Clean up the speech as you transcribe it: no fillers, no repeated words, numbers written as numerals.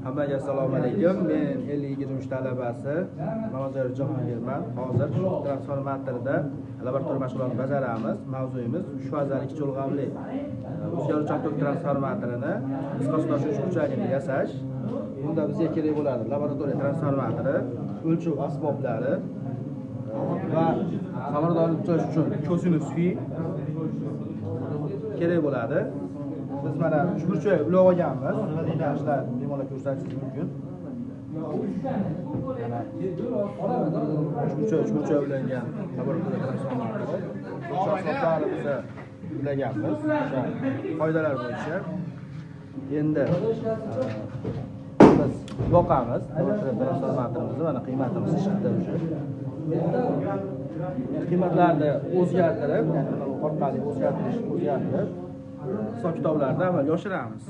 Hammaga assalomu alaykum. Men 52 talabasi Namozor Jahongirman. Hozir shu transformatorda laboratoriya mashg'ulotini bajaramiz. Mavzuyimiz 3 fazali 2 cho'lg'amli o'zgaruvchan tok transformatorini isqostosh burchagini yasash. Bunda bizga kerak bo'ladi laboratoriya transformatori, o'lchov asboblari va samaradorlik uchun kosinus fi kerak bo'ladi. Biz mana 3 burchak ulab olganmiz. Yoshlar bemalol ko'rsatishingiz mumkin. Mana 3 burchak ulangan laboratoriya transformatori. Asboblari biza ulaganmiz. O'sha qoidalar bo'yicha. Endi biz yoqamiz laboratoriya transformatorimizni. Mana qiymatimiz chiqdi o'sha. Qiymatlarni o'zgartirib, ya'ni orqali o'zgartirib hisob kitoblarni amalga oshiramiz.